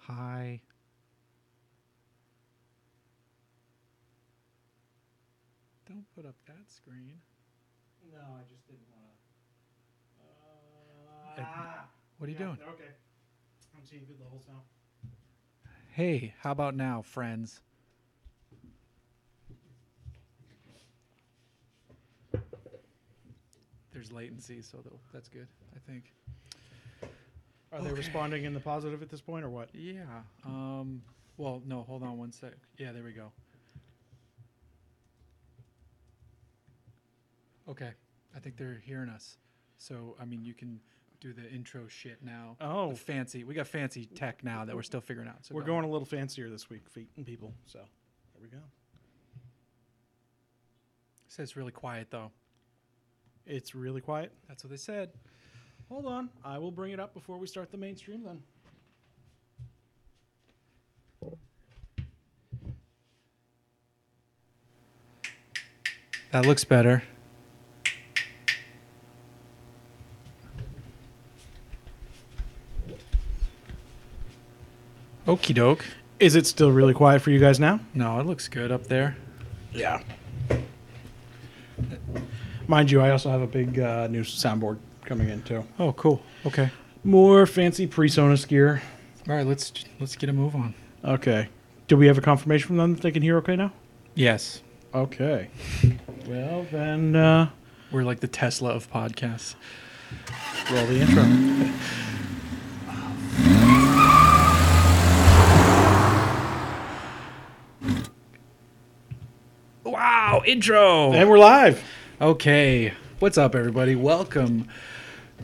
Hi. Don't put up that screen. No, I just didn't want to. What are you doing? Okay. I'm seeing good levels now. Hey, how about now, friends? There's latency, so that's good, I think. Are they responding in the positive at this point, or what? Yeah. Well, no, hold on one sec. Yeah, there we go. Okay. I think they're hearing us. So, I mean, you can do the intro shit now. Oh. We got fancy tech now that we're still figuring out. So We're going a little fancier this week, feet and people. So, there we go. It says really quiet, though. It's really quiet. That's what they said. Hold on. I will bring it up before we start the main stream then. That looks better. Okie doke. Is it still really quiet for you guys now? No, it looks good up there. Yeah. Mind you, I also have a big new soundboard coming in too. Oh, cool. Okay. More fancy PreSonus gear. All right, let's get a move on. Okay. Do we have a confirmation from them that they can hear okay now? Yes. Okay. Well, then We're like the Tesla of podcasts. roll the intro. Wow, intro. And we're live. Okay. What's up, everybody? Welcome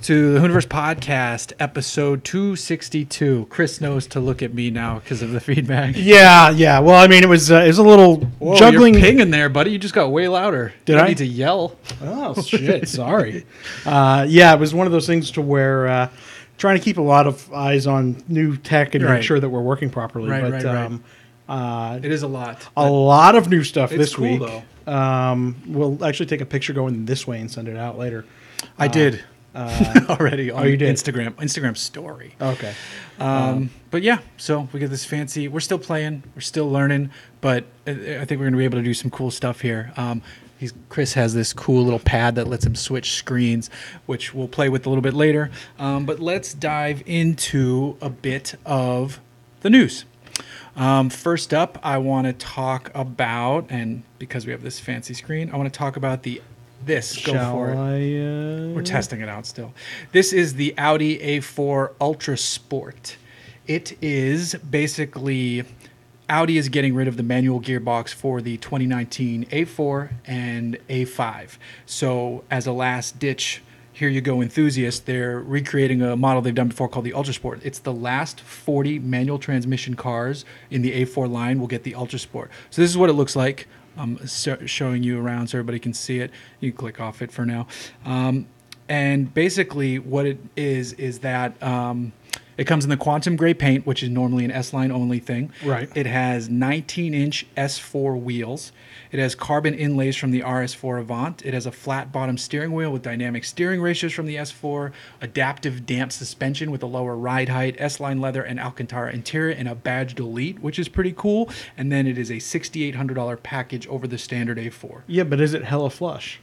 to the Hooniverse podcast, episode 262. Chris knows to look at me now because of the feedback. Yeah. Well, I mean, it was a little Whoa, juggling. You're pinging there, buddy. You just got way louder. Did you don't I? need to yell. Oh, shit. Sorry. Yeah, it was one of those things to where trying to keep a lot of eyes on new tech and Right. make sure that we're working properly. Right, but right. It is a lot. a lot of new stuff It's this cool, week. We'll actually take a picture going this way and send it out later. I did already on you did? Instagram story. Okay. But yeah, so we get this fancy. We're still playing. We're still learning. But I think we're going to be able to do some cool stuff here. Chris has this cool little pad that lets him switch screens, which we'll play with a little bit later. But let's dive into a bit of the news. First up, I want to talk about, and because we have this fancy screen, I want to talk about this. Go for it. We're testing it out still. This is the Audi A4 Ultra Sport. It is basically, Audi is getting rid of the manual gearbox for the 2019 A4 and A5. So as a last ditch, here you go, enthusiasts, they're recreating a model they've done before called the Ultra Sport. It's the last 40 manual transmission cars in the A4 line will get the Ultra Sport. So this is what it looks like. I'm showing you around so everybody can see it. You can click off it for now. And basically what it is that it comes in the quantum gray paint, which is normally an S-line only thing. Right. It has 19-inch S4 wheels. It has carbon inlays from the RS4 Avant. It has a flat bottom steering wheel with dynamic steering ratios from the S4, adaptive damp suspension with a lower ride height, S-line leather and Alcantara interior, and a badged Elite, which is pretty cool. And then it is a $6,800 package over the standard A4. Yeah, but is it hella flush?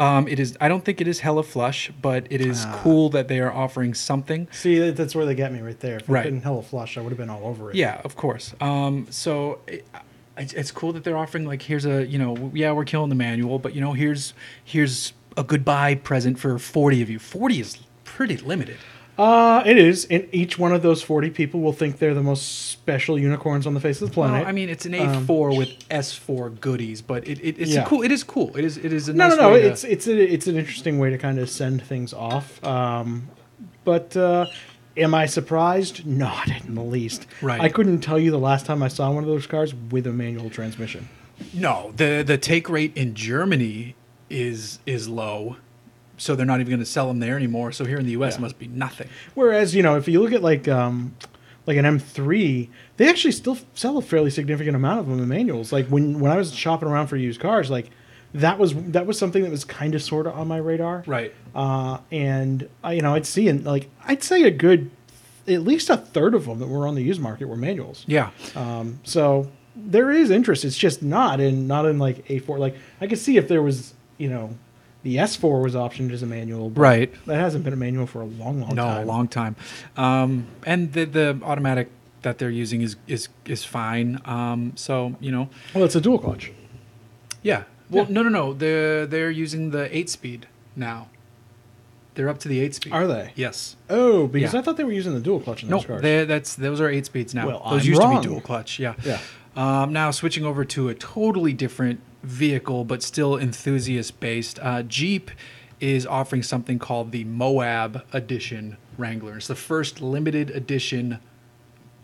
It is. I don't think it is hella flush, but it is cool that they are offering something. See, that's where they get me right there. If Right. it had been hella flush, I would have been all over it. Yeah, of course. So it's cool that they're offering, like, here's a, we're killing the manual, but here's a goodbye present for 40 of you. 40 is pretty limited. It is, and each one of those 40 people will think they're the most special unicorns on the face of the planet. Well, I mean, it's an A4 with S4 goodies, but it's Yeah. cool. It is cool. It is a No, nice no. way to- It's an interesting way to kind of send things off. But am I surprised? Not in the least. Right. I couldn't tell you the last time I saw one of those cars with a manual transmission. No, the take rate in Germany is low. So they're not even going to sell them there anymore. So here in the U.S. it must be nothing. Whereas, if you look at like an M3, they actually still sell a fairly significant amount of them in manuals. Like when I was shopping around for used cars, like that was something that was kind of sort of on my radar. Right. And I'd see, and like I'd say a good at least a third of them that were on the used market were manuals. Yeah. So there is interest. It's just not in like A4. Like I could see if there was, the S4 was optioned as a manual. But Right. that hasn't been a manual for a long time. No, a long time. And the automatic that they're using is fine. So Well, it's a dual clutch. yeah. Well, Yeah. no. They're using the 8-speed now. They're up to the 8-speed. Are they? Yes. Oh, because Yeah. I thought they were using the dual clutch in No, those cars. those are 8-speeds now. Well, those I'm used to wrong. be dual clutch. Yeah. Yeah. Now switching over to a totally different vehicle, but still enthusiast based. Jeep is offering something called the Moab Edition Wrangler. It's the first limited edition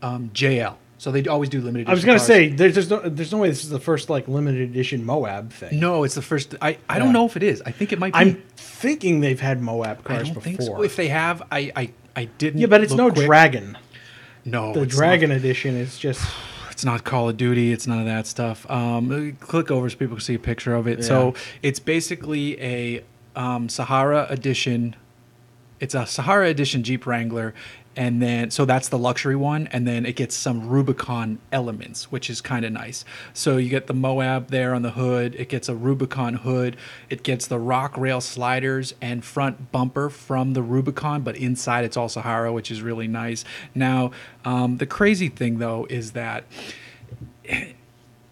JL. So they always do limited edition. I was gonna cars. say there's no way this is the first like limited edition Moab thing. No, it's the first. I don't know if it is. I think it might be. I'm thinking they've had Moab I cars don't before. think so. If they have, I didn't. Yeah, but it's look no quick. Dragon. No, The it's Dragon edition is just. It's not Call of Duty. It's none of that stuff. Click over so people can see a picture of it. Yeah. So it's basically a Sahara edition. It's a Sahara edition Jeep Wrangler, and then so that's the luxury one, and then it gets some Rubicon elements, which is kind of nice. So you get the Moab there on the hood. It gets a Rubicon hood. It gets the rock rail sliders and front bumper from the Rubicon, but inside it's all Sahara, which is really nice. Now, the crazy thing though is that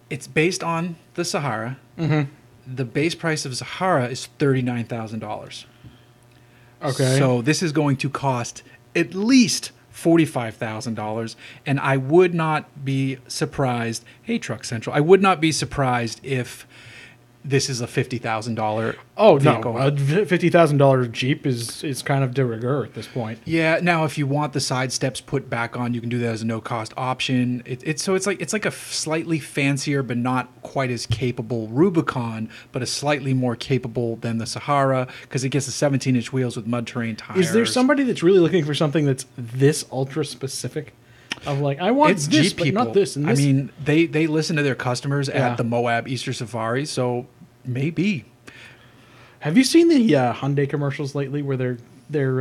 it's based on the Sahara. Mm-hmm. The base price of Sahara is $39,000. Okay. So this is going to cost at least $45,000, and I would not be surprised. Hey, Truck Central, I would not be surprised if this is a $50,000. Oh vehicle. no, a $50,000 Jeep is kind of de rigueur at this point. Yeah. Now, if you want the side steps put back on, you can do that as a no-cost option. It's like a slightly fancier but not quite as capable Rubicon, but a slightly more capable than the Sahara because it gets the 17-inch wheels with mud terrain tires. Is there somebody that's really looking for something that's this ultra specific? Of like, I want It's this, Jeep but people. not this. And this. I mean, they listen to their customers Yeah. at the Moab Easter Safari, so maybe. Have you seen the Hyundai commercials lately where they're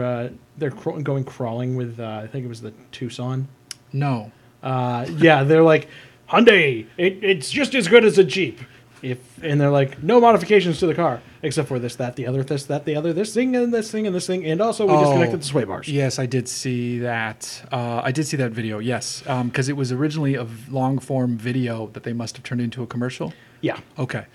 going crawling with I think it was the Tucson? No. Yeah, they're like Hyundai. It's just as good as a Jeep. And they're like no modifications to the car except for this, that, the other, this, that, the other, this thing, and this thing, and this thing, and also we disconnected the sway bars. Yes, I did see that. I did see that video. Yes, because it was originally a long form video that they must have turned into a commercial. Yeah. Okay.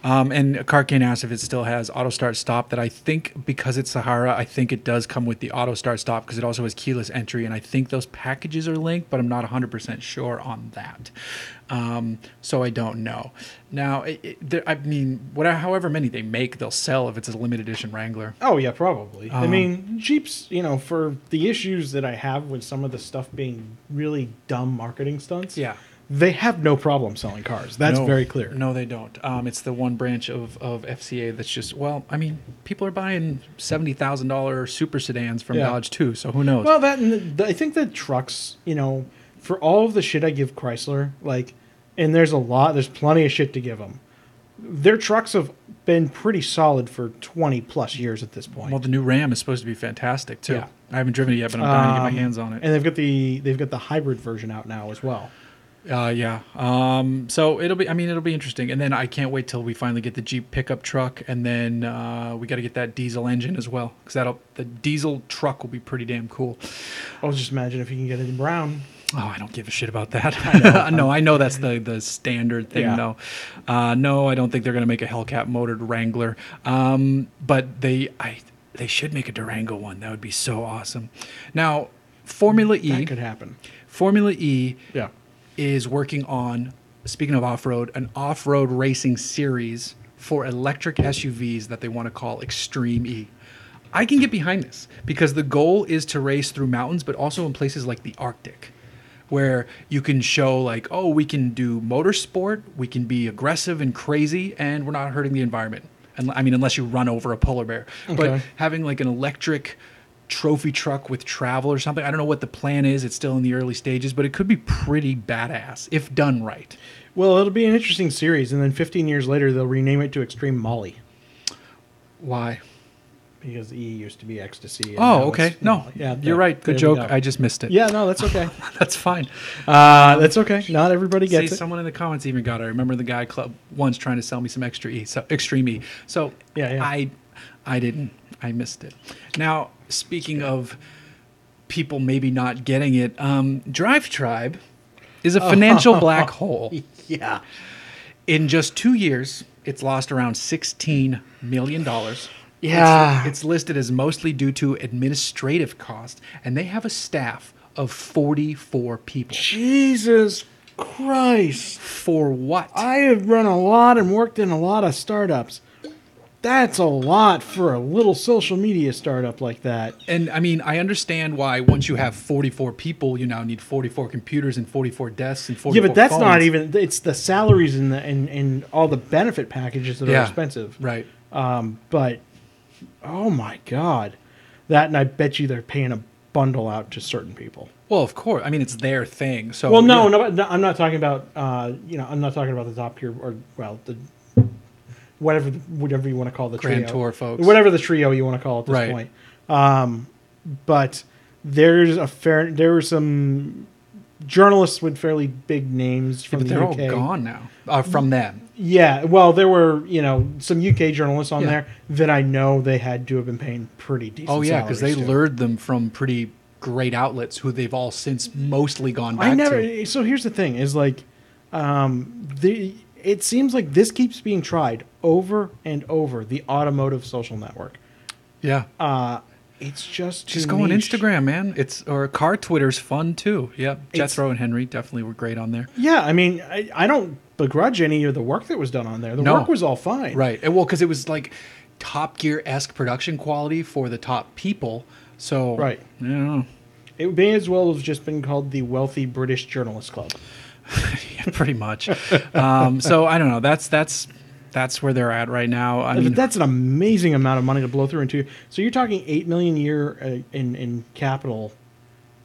And Carcane asked if it still has auto start stop. That I think because it's Sahara, I think it does come with the auto start stop because it also has keyless entry, and I think those packages are linked, but I'm not 100% sure on that. So I don't know. Now, however many they make, they'll sell if it's a limited edition Wrangler. Oh yeah, probably. I mean, Jeeps, for the issues that I have with some of the stuff being really dumb marketing stunts. Yeah. They have no problem selling cars. That's No, very clear. No, they don't. It's the one branch of FCA that's just, people are buying $70,000 super sedans from Yeah. Dodge too, so who knows? Well, I think that trucks, for all of the shit I give Chrysler, and there's plenty of shit to give them. Their trucks have been pretty solid for 20 plus years at this point. Well, the new Ram is supposed to be fantastic too. Yeah. I haven't driven it yet, but I'm dying to get my hands on it. And they've got the hybrid version out now as well. Yeah. So it'll be interesting. And then I can't wait till we finally get the Jeep pickup truck, and then we got to get that diesel engine as well, because the diesel truck will be pretty damn cool. I'll just imagine if you can get it in brown. Oh, I don't give a shit about that. No, I know that's the standard thing, Yeah. though. No, I don't think they're going to make a Hellcat motored Wrangler. But they should make a Durango one. That would be so awesome. Now, Formula E. That could happen. Formula E. Yeah. Is working on, speaking of off-road, an off-road racing series for electric SUVs that they want to call Extreme E. I can get behind this because the goal is to race through mountains, but also in places like the Arctic, where you can show we can do motorsport, we can be aggressive and crazy, and we're not hurting the environment. And unless you run over a polar bear. Okay. But having an electric trophy truck with travel or something. I don't know what the plan is. It's still in the early stages, but it could be pretty badass if done right. Well, it'll be an interesting series, and then 15 years later, they'll rename it to Extreme Molly. Why? because E used to be ecstasy. And Oh, now okay. it's, No, yeah, you're right. Good there we joke. go. I just missed it. Yeah, no, that's okay. That's fine. That's okay. Not everybody See, gets it. someone in the comments even got it. I remember the guy club once trying to sell me some extreme E. So Yeah. I didn't. I missed it. Now, speaking of people maybe not getting it, Drive Tribe is a financial black hole. Yeah. In just 2 years, it's lost around $16 million. Yeah. It's listed as mostly due to administrative costs, and they have a staff of 44 people. Jesus Christ. For what? I have run a lot and worked in a lot of startups. That's a lot for a little social media startup like that. And I mean, I understand why once you have 44 people, you now need 44 computers and 44 desks and 44 Yeah, but that's phones. not even. It's the salaries and all the benefit packages that are expensive. Right. But oh my God, that, and I bet you they're paying a bundle out to certain people. Well, of course. I mean, it's their thing. So Well, no, I'm not talking about. I'm not talking about the top tier or the whatever you want to call the Grand trio. Tour folks. Whatever the trio you want to call it at this point. But there were some journalists with fairly big names from but the they're UK. all gone now from them. Yeah, well, there were some UK journalists on Yeah. there that I know they had to have been paying pretty decent. Oh yeah, because they salaries to. lured them from pretty great outlets who they've all since mostly gone back to. So here's the thing: is like, it seems like this keeps being tried over and over. The automotive social network. Yeah. It's just Go on niche. Instagram, man. Or car Twitter's fun too. Yep. Jethro and Henry definitely were great on there. Yeah, I mean, I don't begrudge any of the work that was done on there. The work was all fine. Right. Well, because it was like Top Gear-esque production quality for the top people. So, Right. I don't know. It may as well have just been called the Wealthy British Journalist Club. Yeah, pretty much. So I don't know. That's where they're at right now. I mean, But that's an amazing amount of money to blow through into. So you're talking $8 million a year in capital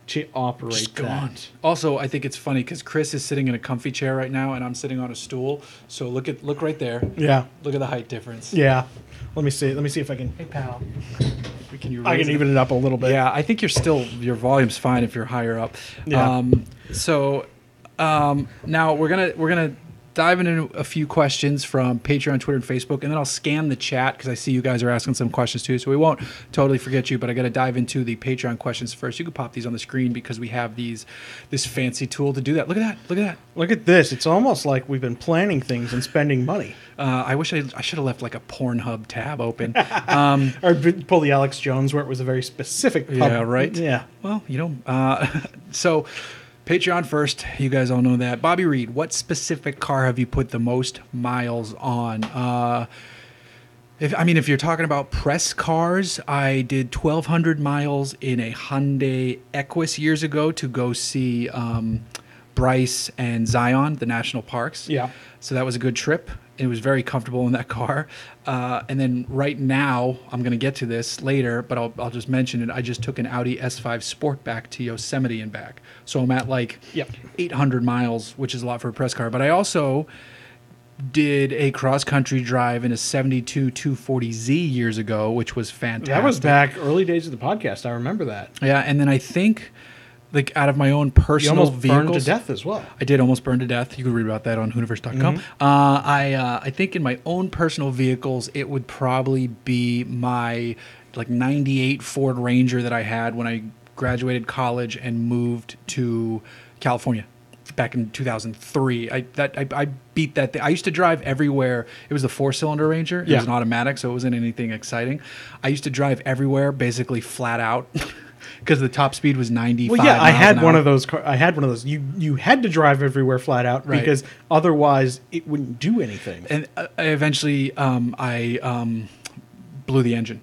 to operate just gone. that. Also, I think it's funny because Chris is sitting in a comfy chair right now, and I'm sitting on a stool. So look right there. Yeah, Look at the height difference. yeah. Let me see if I can. Hey, pal. I can even it up a little bit. Yeah, I think your volume's fine if you're higher up. Yeah. Now we're gonna dive into a few questions from Patreon, Twitter, and Facebook, and then I'll scan the chat because I see you guys are asking some questions too. So we won't totally forget you, but I got to dive into the Patreon questions first. You can pop these on the screen because we have this fancy tool to do that. Look at that! Look at that! Look at this. It's almost like we've been planning things and spending money. I wish I should have left like a Pornhub tab open. Or pull the Alex Jones where it was a very specific pub. Yeah, right. Yeah. Well, so Patreon first. You guys all know that. Bobby Reed, what specific car have you put the most miles on? If you're talking about press cars, I did 1,200 miles in a Hyundai Equus years ago to go see Bryce and Zion, the national parks. Yeah. So that was a good trip. It was very comfortable in that car. And then right now, I'm going to get to this later, but I'll just mention it. I just took an Audi S5 Sportback to Yosemite and back. So I'm at 800 miles, which is a lot for a press car. But I also did a cross-country drive in a 72 240Z years ago, which was fantastic. That was back early days of the podcast. I remember that. Yeah, and then I think... out of my own personal You almost vehicles, burned to death as well. I did almost burn to death. You can read about that on Hooniverse.com. Mm-hmm. I think in my own personal vehicles, it would probably be my 98 Ford Ranger that I had when I graduated college and moved to California back in 2003. I beat that thing. I used to drive everywhere. It was the 4-cylinder Ranger. It was an automatic, so it wasn't anything exciting. I used to drive everywhere, basically flat out. Because the top speed was 95. Well, yeah, I had miles one an of those. I had one of those. You had to drive everywhere flat out Right. because otherwise it wouldn't do anything. And eventually, I blew the engine,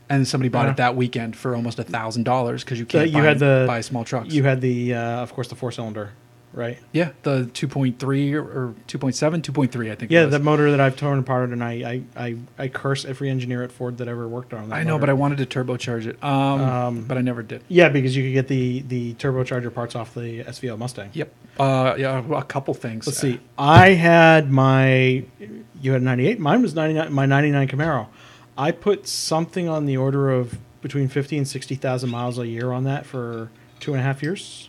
and somebody bought it that weekend for almost $1,000 because you can't buy small trucks. You had of course, the 4-cylinder, right? Yeah, the 2.3 or 2.7, 2.3, I think. Yeah, it was. the motor that I've torn apart, and I curse every engineer at Ford that ever worked on that. I know, motor. but I wanted to turbocharge it, but I never did. Yeah, because you could get the turbocharger parts off the SVO Mustang. Yep. Yeah, a couple things. Let's see. I had you had 98. Mine was 99. My 99 Camaro. I put something on the order of between 50 and 60,000 miles a year on that for 2.5 years.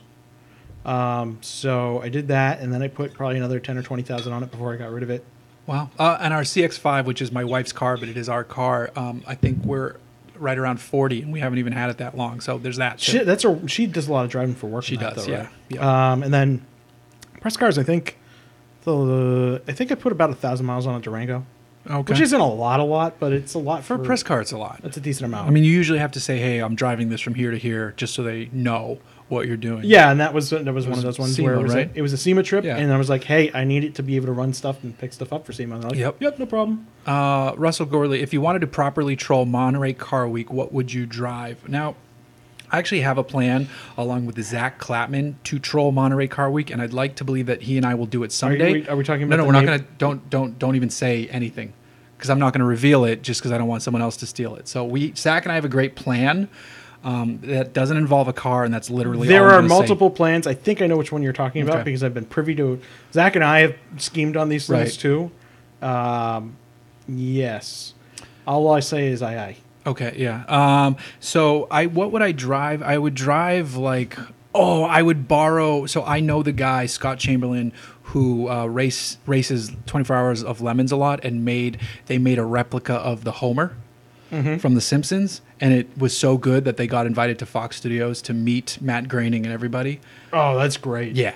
So I did that, and then I put probably another 10 or 20,000 on it before I got rid of it. Wow. And our CX-5, which is my wife's car, but it is our car, I think we're right around 40, and we haven't even had it that long. So there's that. She does a lot of driving for work. She in that, does, though, yeah. right? Yeah. And then press cars, I think I put about 1,000 miles on a Durango, Okay. which isn't a lot, but it's a lot For a press car, it's a lot. That's a decent amount. I mean, you usually have to say, "Hey, I'm driving this from here to here," just so they know what you're doing. yeah, and that was one of those ones SEMA, where right? it was a SEMA trip, Yeah. and I was like, "Hey, I need it to be able to run stuff and pick stuff up for SEMA." And they're like, Yep. no problem. Russell Gorley, if you wanted to properly troll Monterey Car Week, what would you drive? Now, I actually have a plan along with Zach Clapman to troll Monterey Car Week, and I'd like to believe that he and I will do it someday. Are we talking about? No, the we're not name- going to. Don't even say anything, because I'm not going to reveal it just because I don't want someone else to steal it. So Zach and I have a great plan that doesn't involve a car, and that's literally There all I'm are gonna say. multiple plans. I think I know which one you're talking about Okay. because I've been privy to. Zach and I have schemed on these things Right. too. Yes. All I say is aye. Okay, yeah. So what would I drive? I would drive I would borrow. So I know the guy Scott Chamberlain who races 24 Hours of Lemons a lot, and they made a replica of the Homer from The Simpsons, and it was so good that they got invited to Fox Studios to meet Matt Groening and everybody. Oh, that's great. Yeah.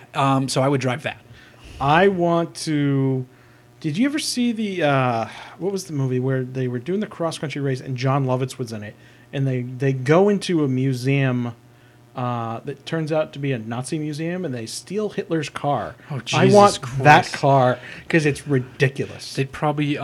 So I would drive that. I want to. Did you ever see the what was the movie where they were doing the cross country race and John Lovitz was in it, and they go into a museum that turns out to be a Nazi museum, and they steal Hitler's car. Oh, I Jesus want Christ. that car because it's ridiculous. They'd probably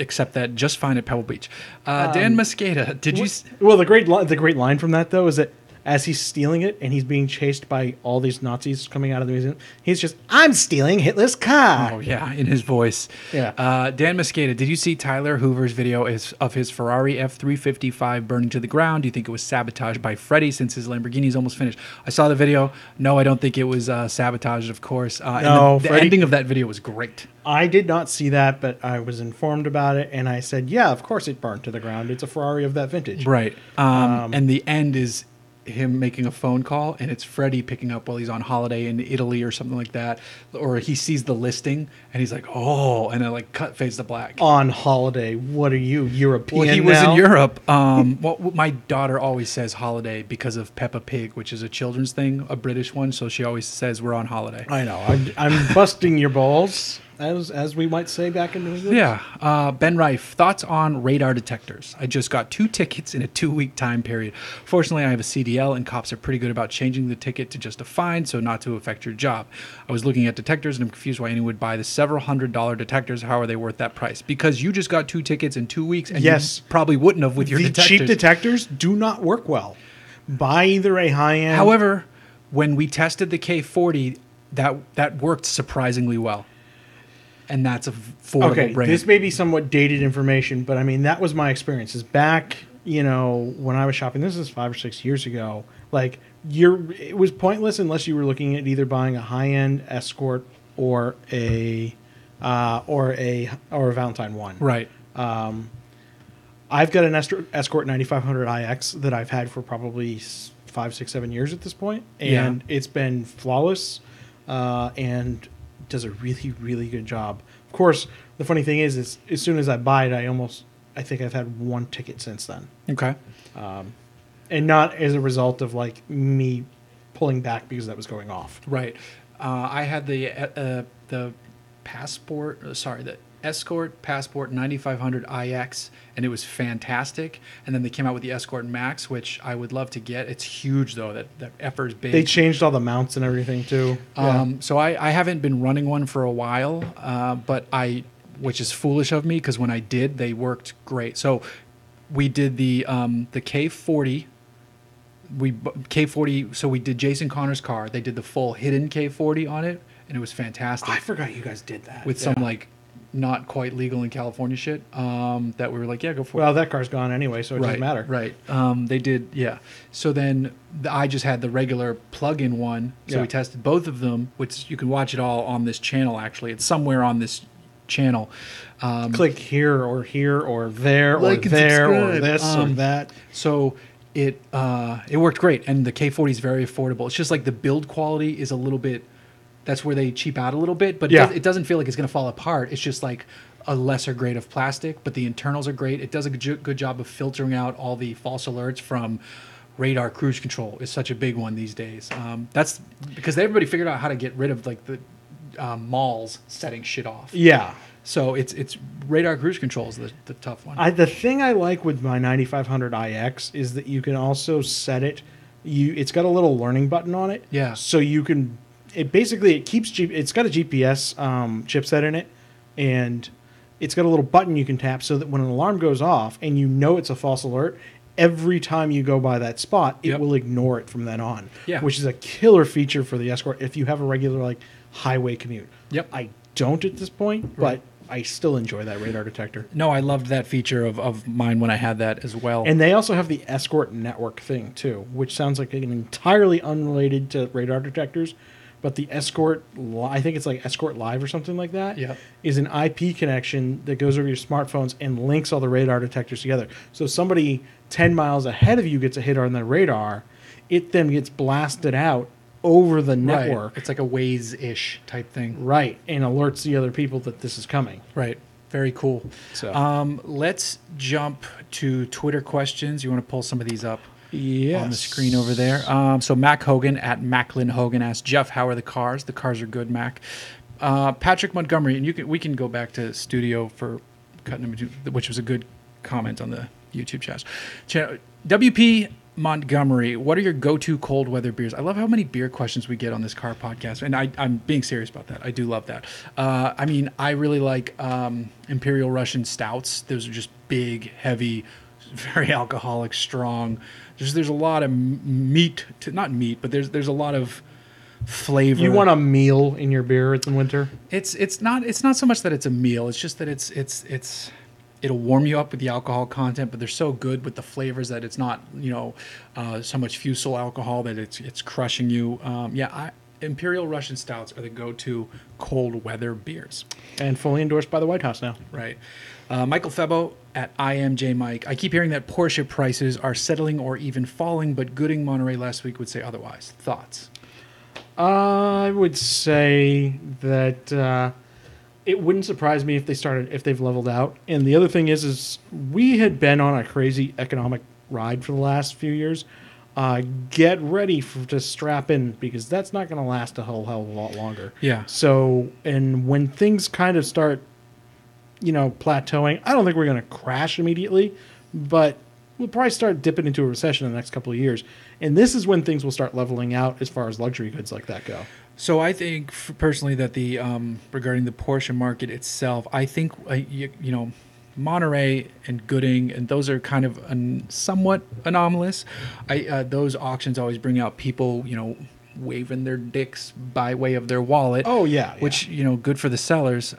accept that just fine at Pebble Beach. Dan Mosqueda, did you? Well, the great line from that though is that as he's stealing it and he's being chased by all these Nazis coming out of the museum, he's just, "I'm stealing Hitler's car." Oh yeah, in his voice. Yeah. Dan Mosqueda, did you see Tyler Hoover's video of his Ferrari F355 burning to the ground? Do you think it was sabotaged by Freddie since his Lamborghini's almost finished? I saw the video. No, I don't think it was sabotaged, of course. No, and the Freddie- ending of that video was great. I did not see that, but I was informed about it, and I said, "Yeah, of course it burned to the ground. It's a Ferrari of that vintage." Right. And the end is him making a phone call, and it's Freddie picking up while he's on holiday in Italy or something like that, or he sees the listing and he's like, "Oh," and then fades to black. On holiday, what are you, European? Well, he was now? in Europe. Well, my daughter always says holiday because of Peppa Pig, which is a children's thing, a British one. So she always says we're on holiday. I know. I'm busting your balls, as we might say back in New England. Yeah. Ben Reif, thoughts on radar detectors? I just got 2 tickets in a 2-week time period. Fortunately, I have a CDL, and cops are pretty good about changing the ticket to just a fine, so not to affect your job. I was looking at detectors, and I'm confused why anyone would buy the several $100 detectors. How are they worth that price? Because you just got 2 tickets in 2 weeks, and Yes. you probably wouldn't have with your The detectors. cheap detectors do not work well. Buy either a high-end. However, when we tested the K40, that worked surprisingly well. And that's affordable Okay, brand. this may be somewhat dated information, but I mean, that was my experience. Is back, when I was shopping, this is 5 or 6 years ago, it was pointless unless you were looking at either buying a high-end Escort or a Valentine 1. Right. I've got an Escort 9500 IX that I've had for probably 5, 6, 7 years at this point, and it's been flawless, and does a really, really good job. Of course, the funny thing is as soon as I buy it, I think I've had 1 ticket since then, Okay. and not as a result of me pulling back because that was going off. Right. I had the Escort Passport 9500 IX, and it was fantastic. And then they came out with the Escort Max, which I would love to get. It's huge, though. That effort is big. They changed all the mounts and everything too. So I haven't been running one for a while, which is foolish of me because when I did, they worked great. So we did the K40. K40. So we did Jason Connor's car. They did the full hidden K40 on it, and it was fantastic. I forgot you guys did that with some not quite legal in California shit that we were like, yeah, go for it. Well, that car's gone anyway, so it doesn't matter. Right. They did, yeah. So then I just had the regular plug-in one. So we tested both of them, which you can watch it all on this channel, actually. It's somewhere on this channel. Click here or there Like or and there or subscribe. this or that. So it worked great, and the K40 is very affordable. It's just like the build quality is a little bit. That's where they cheap out a little bit, but Yeah. it doesn't feel like it's going to fall apart. It's just like a lesser grade of plastic, but the internals are great. It does a good job of filtering out all the false alerts from radar. Cruise control is such a big one these days. That's because everybody figured out how to get rid of like the malls setting shit off. Yeah. So it's radar cruise control is the tough one. The thing I like with my 9500 IX is that you can also set it. It's got a little learning button on it. Yeah. So you can. It keeps. It's got a GPS chipset in it, and it's got a little button you can tap so that when an alarm goes off and you know it's a false alert, every time you go by that spot, it will ignore it from then on. Yeah. Which is a killer feature for the Escort if you have a regular like highway commute. Yep. I don't at this point, but I still enjoy that radar detector. No, I loved that feature of mine when I had that as well. And they also have the Escort network thing too, which sounds like an entirely unrelated to radar detectors. But the Escort, I think it's like Escort Live or something like that, is an IP connection that goes over your smartphones and links all the radar detectors together. So if somebody 10 miles ahead of you gets a hit on the radar, it then gets blasted out over the network. It's like a Waze-ish type thing. Right, and alerts the other people that this is coming. Right. Very cool. So let's jump to Twitter questions. You want to pull some of these up? Yes. On the screen over there. So Mac Hogan at Macklin Hogan asks, Jeff, how are the cars? The cars are good, Mac. Patrick Montgomery, and we can go back to studio for cutting them, which was a good comment on the YouTube chat. WP Montgomery, what are your go-to cold weather beers? I love how many beer questions we get on this car podcast, and I'm being serious about that. I do love that. I mean, I really like Imperial Russian Stouts. Those are just big, heavy, very alcoholic, strong. There's a lot of meat, not meat, but there's a lot of flavor. You want a meal in your beer in the winter? It's not so much that it's a meal. It's just that it's it'll warm you up with the alcohol content, but they're so good with the flavors that it's not so much fusel alcohol that it's crushing you. Imperial Russian Stouts are the go-to cold weather beers, and fully endorsed by the White House now. Right. Michael Febo at IMJ Mike. I keep hearing that Porsche prices are settling or even falling, but Gooding Monterey last week would say otherwise. Thoughts? I would say that it wouldn't surprise me if they've leveled out. And the other thing is we had been on a crazy economic ride for the last few years. Get ready to strap in because that's not going to last a whole hell of a lot longer. Yeah. So, and when things kind of start, plateauing, I don't think we're going to crash immediately, but we'll probably start dipping into a recession in the next couple of years. And this is when things will start leveling out as far as luxury goods like that go. So I think personally that the regarding the Porsche market itself, I think Monterey and Gooding, and those are kind of somewhat anomalous. Those auctions always bring out people, waving their dicks by way of their wallet. Oh yeah. Which good for the sellers.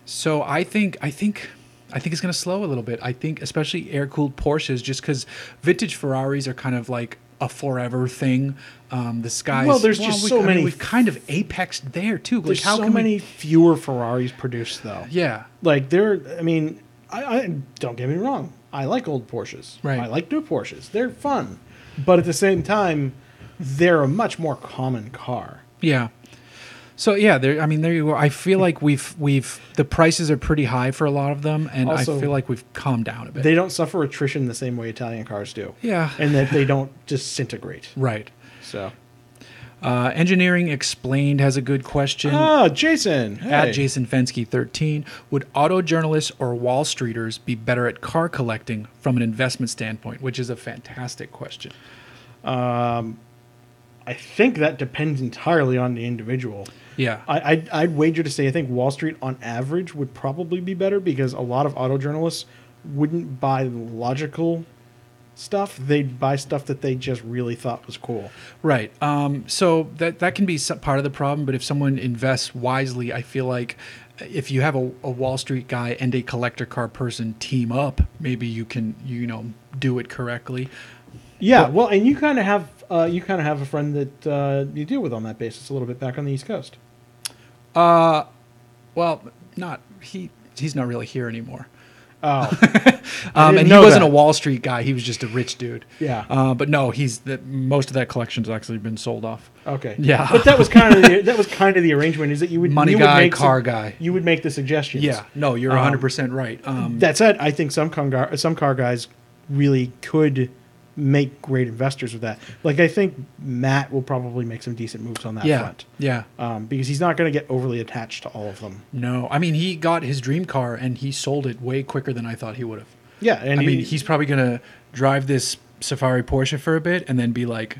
So I think it's going to slow a little bit. I think especially air-cooled Porsches, just because vintage Ferraris are kind of like a forever thing. The skies. Well, there's just so many. We've kind of apexed there too. There's many fewer Ferraris produced though. Yeah. Like I don't get me wrong. I like old Porsches. Right. I like new Porsches. They're fun, but at the same time, they're a much more common car. Yeah. So yeah, there you go. I feel like the prices are pretty high for a lot of them, and Also, I feel like we've calmed down a bit. They don't suffer attrition the same way Italian cars do. Yeah. And that they don't disintegrate. Right. So. Engineering Explained has a good question. Jason. Hey. At Jason Fensky 13. Would auto journalists or Wall Streeters be better at car collecting from an investment standpoint? Which is a fantastic question. I think that depends entirely on the individual. Yeah. I'd wager to say I think Wall Street on average would probably be better because a lot of auto journalists wouldn't buy logical stuff. They'd buy stuff that they just really thought was cool. Right. So that can be part of the problem, but if someone invests wisely, I feel like if you have a Wall Street guy and a collector car person team up, maybe you can do it correctly. Yeah, well, and you kind of have a friend that you deal with on that basis a little bit back on the East Coast. Well, He's not really here anymore. Oh, And he know wasn't that. a Wall Street guy. He was just a rich dude. Yeah. But no, most of that collection's actually been sold off. Okay. Yeah. But that was kind of the arrangement, is that you would Money you guy, would make car guy. You would make the suggestions. Yeah. No, you're 100% right. That said, I think some car guys really could make great investors with that. Like, I think Matt will probably make some decent moves on that front. Yeah. Because he's not going to get overly attached to all of them. No, I mean, he got his dream car and he sold it way quicker than I thought he would have. Yeah, and I mean, he's probably going to drive this Safari Porsche for a bit and then be like,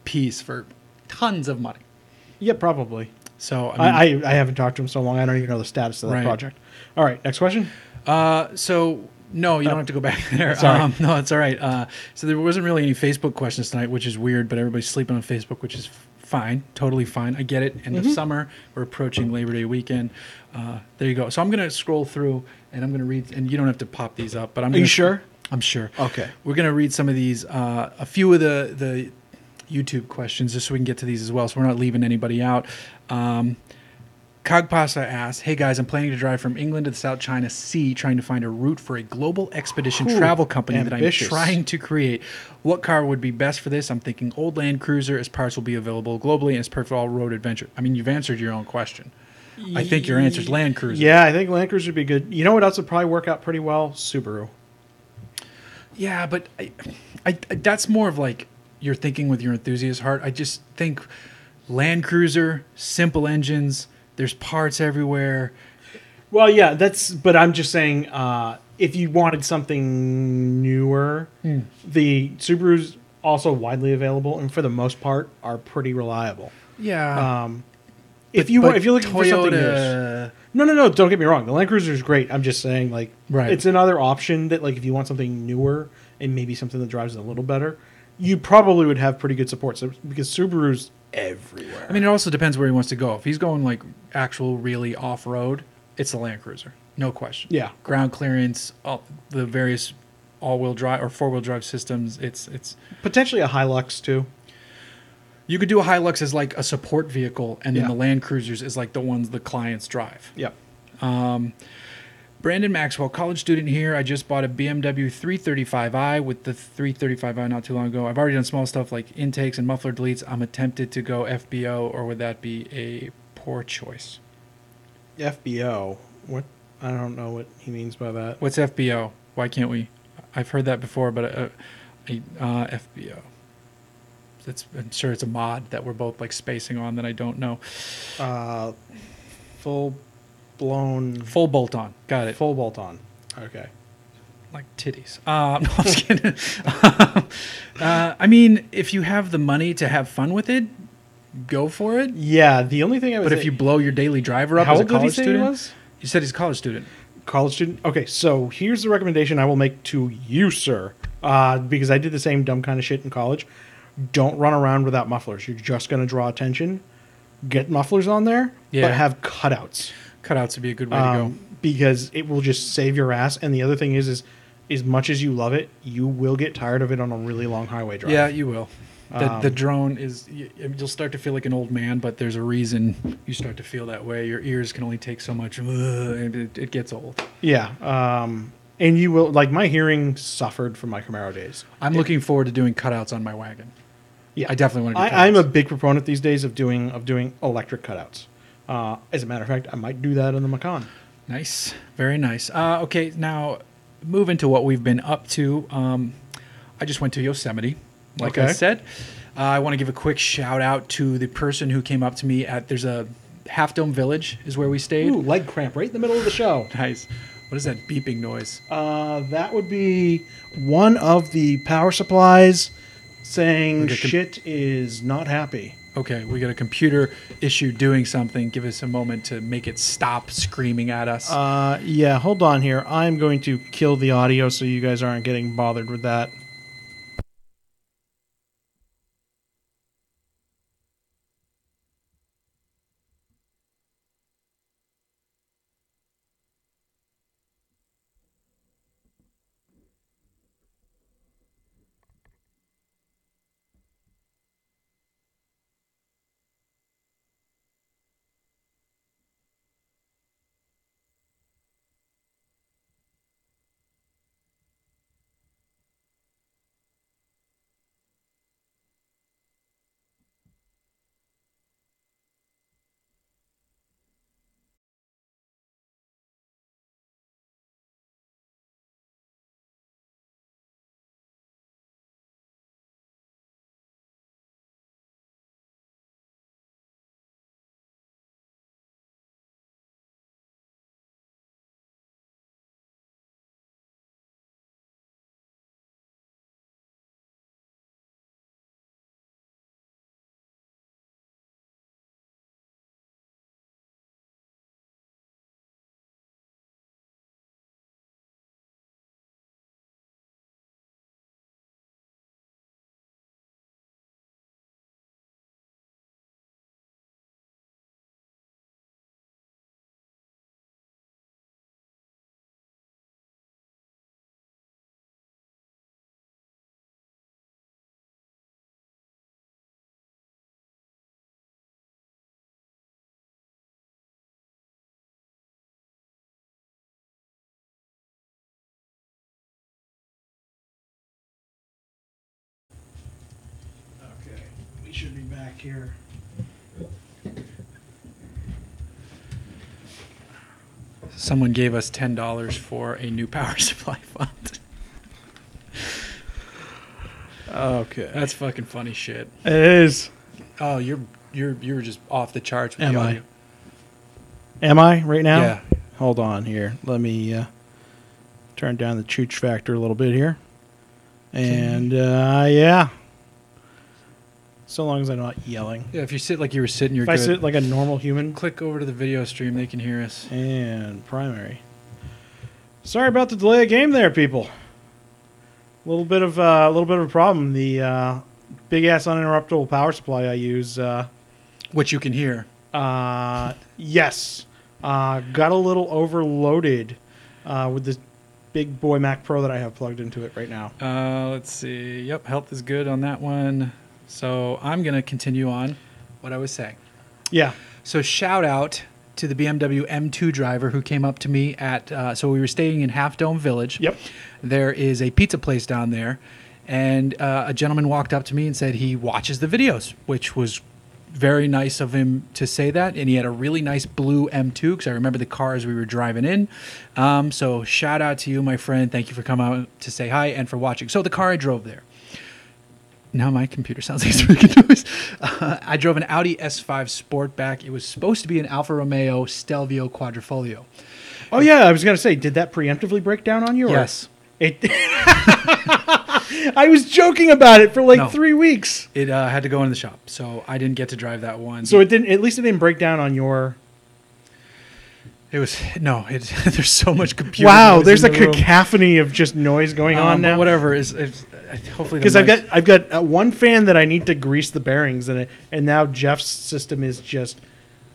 peace for tons of money. Yeah, probably. So I mean, I haven't talked to him so long. I don't even know the status of that project. All right, next question. No, you don't have to go back there. Sorry. No, it's all right. So there wasn't really any Facebook questions tonight, which is weird, but everybody's sleeping on Facebook, which is fine. Totally fine. I get it. End of summer. We're approaching Labor Day weekend. There you go. So I'm going to scroll through and I'm going to read, and you don't have to pop these up, but I'm going to. Are you sure? I'm sure. Okay. We're going to read some of these, a few of the YouTube questions, just so we can get to these as well, so we're not leaving anybody out. Cogpasa asks, hey guys, I'm planning to drive from England to the South China Sea, trying to find a route for a global expedition travel company ambitious. that I'm trying to create. What car would be best for this? I'm thinking old Land Cruiser, as parts will be available globally, and it's perfect for all-road adventure. I mean, you've answered your own question. I think your answer is Land Cruiser. Yeah, I think Land Cruiser would be good. You know what else would probably work out pretty well? Subaru. Yeah, but I that's more of like you're thinking with your enthusiast heart. I just think Land Cruiser, simple engines, there's parts everywhere. Well, yeah, but I'm just saying, if you wanted something newer, the Subarus also widely available and for the most part are pretty reliable. Yeah. If you're looking for something new, no, don't get me wrong. The Land Cruiser is great. I'm just saying, like, it's another option that, like, if you want something newer and maybe something that drives a little better, you probably would have pretty good support. So, because Subaru's everywhere. I mean, it also depends where he wants to go. If he's going like actual really off-road, it's the Land Cruiser, no question. Yeah, ground clearance, the various all-wheel drive or four-wheel drive systems. It's potentially a Hilux too. You could do a Hilux as like a support vehicle, and then Yeah. the Land Cruisers is like the ones the clients drive. Yep. Brandon Maxwell, college student here. I just bought a BMW 335i with the 335i not too long ago. I've already done small stuff like intakes and muffler deletes. I'm tempted to go FBO, or would that be a poor choice? FBO. What? I don't know what he means by that. What's FBO? Why can't we? I've heard that before, but FBO. I'm sure it's a mod that we're both like spacing on that I don't know. Full bolt on. Got it. Full bolt on. Okay. Like titties. No, I'm just kidding. I mean, if you have the money to have fun with it, go for it. Yeah. The only thing I would But if you blow your daily driver up how as a old did he college say student, he was? You said he's a college student. College student. Okay, so here's the recommendation I will make to you, sir. Because I did the same dumb kind of shit in college. Don't run around without mufflers. You're just going to draw attention. Get mufflers on there, but have cutouts. Cutouts would be a good way to go. Because it will just save your ass. And the other thing is as much as you love it, you will get tired of it on a really long highway drive. Yeah, you will. The drone is, you'll start to feel like an old man, but there's a reason you start to feel that way. Your ears can only take so much, and it gets old. Yeah. And you will, like, my hearing suffered from my Camaro days. I'm looking forward to doing cutouts on my wagon. Yeah. I definitely want to do cutouts. I'm a big proponent these days of doing electric cutouts. As a matter of fact, I might do that in the Macan. Nice. Very nice. Okay, now moving to what we've been up to. I just went to Yosemite, like I said. I want to give a quick shout out to the person who came up to me there's a Half Dome Village is where we stayed. Ooh, leg cramp right in the middle of the show. Nice. What is that beeping noise? That would be one of the power supplies saying shit is not happy. Okay, we got a computer issue doing something. Give us a moment to make it stop screaming at us. Yeah, hold on here. I'm going to kill the audio so you guys aren't getting bothered with that. should be back here. Someone gave us $10 for a new power supply fund. Okay. That's fucking funny shit. It is. Oh, you were just off the charts with Am the I? audio. Am I right now? Yeah. Hold on here. Let me turn down the chooch factor a little bit here. And yeah. So long as I'm not yelling. Yeah, if you sit like you were sitting, you're If good. I sit like a normal human. Click over to the video stream, they can hear us. And primary. Sorry about the delay of game there, people. A little bit of a problem. The big ass uninterruptible power supply I use. Which you can hear. Yes. Got a little overloaded with this big boy Mac Pro that I have plugged into it right now. Let's see. Yep, health is good on that one. So I'm going to continue on what I was saying. Yeah. So shout out to the BMW M2 driver who came up to me at, so we were staying in Half Dome Village. Yep. There is a pizza place down there. And a gentleman walked up to me and said he watches the videos, which was very nice of him to say that. And he had a really nice blue M2 because I remember the car as we were driving in. So shout out to you, my friend. Thank you for coming out to say hi and for watching. So the car I drove there. Now my computer sounds like it's making noise. I drove an Audi S5 Sportback. It was supposed to be an Alfa Romeo Stelvio Quadrifoglio. Oh yeah, I was gonna say, did that preemptively break down on you? Or? Yes. It. I was joking about it for like No. 3 weeks. It had to go in the shop, so I didn't get to drive that one. So it didn't. At least it didn't break down on your. It was no. There's so much computer. Wow, noise there's a in the room. cacophony of just noise going on But now. whatever is hopefully Because I've got one fan that I need to grease the bearings in it, and now Jeff's system is just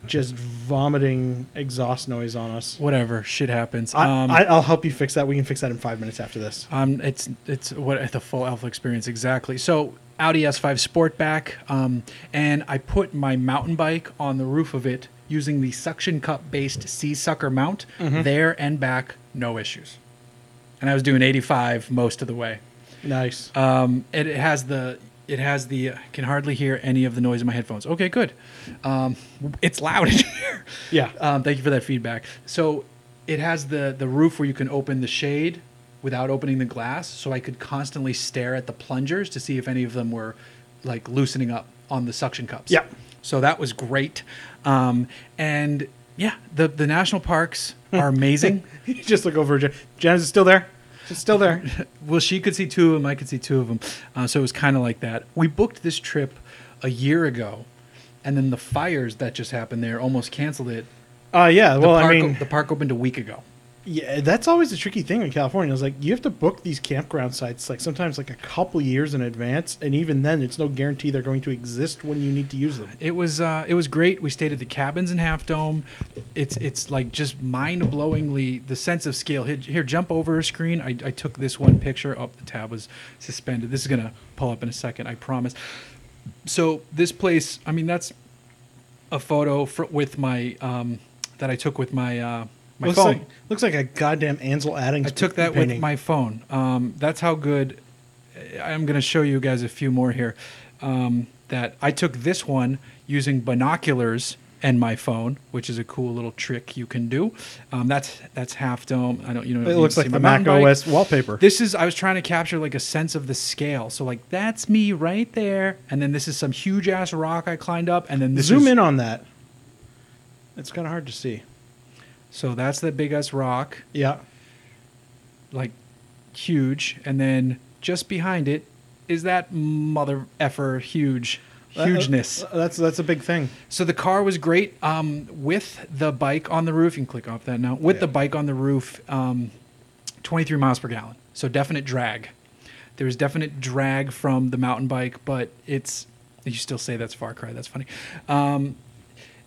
vomiting exhaust noise on us. whatever shit happens. I'll help you fix that. We can fix that in 5 minutes after this. It's what the full Alpha experience exactly. So Audi S5 Sportback, and I put my mountain bike on the roof of it using the suction cup based C-sucker mount there and back, no issues. And I was doing 85 most of the way. Nice. It has the I can hardly hear any of the noise in my headphones. Okay, good. It's loud in here. Yeah. Thank you for that feedback. So it has the roof where you can open the shade without opening the glass. So I could constantly stare at the plungers to see if any of them were like loosening up on the suction cups. Yeah. So that was great. And yeah, the national parks are amazing. You just look over. Jen, is it still there? It's still there. Well, she could see two of them. I could see two of them. So it was kind of like that. We booked this trip a year ago, and then the fires that just happened there almost canceled it. Yeah. Well, I mean, The park opened a week ago. yeah, that's always the tricky thing in California. It's like you have to book these campground sites like sometimes like a couple years in advance, and even then, it's no guarantee they're going to exist when you need to use them. It was great. We stayed at the cabins in Half Dome. It's like just mind-blowingly the sense of scale. Here, jump over a screen. I took this one picture. Oh, the tab was suspended. This is gonna pull up in a second. I promise. So this place, I mean, that's a photo with my that I took with my my phone. Looks like a goddamn Ansel Adams. I took that painting. with my phone. That's how good. I'm going to show you guys a few more here. That I took this one using binoculars and my phone, which is a cool little trick you can do. That's Half Dome. I don't, It looks like the Mac OS wallpaper. This is, I was trying to capture like a sense of the scale. So like that's me right there, and then this is some huge ass rock I climbed up, and then this Zoom is, in on that. It's kind of hard to see. So that's the big ass rock. Yeah. Like huge, and then just behind it is that mother effer hugeness. That's a big thing. So the car was great with the bike on the roof. You can click off that now. With the bike on the roof, 23 miles per gallon. So definite drag. There was definite drag from the mountain bike, but it's, you still say that's Far Cry. That's funny.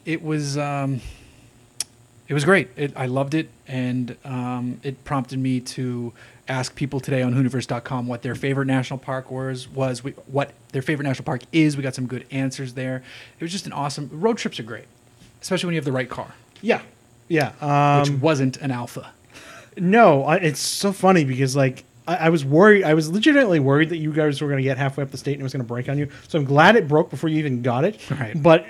It was great. I loved it, and it prompted me to ask people today on Hooniverse.com what their favorite national park what their favorite national park is. We got some good answers there. It was just an awesome. Road trips are great, especially when you have the right car. Yeah. Which wasn't an Alpha. No, it's so funny because like I was worried. I was legitimately worried that you guys were going to get halfway up the state and it was going to break on you. So I'm glad it broke before you even got it. Right. But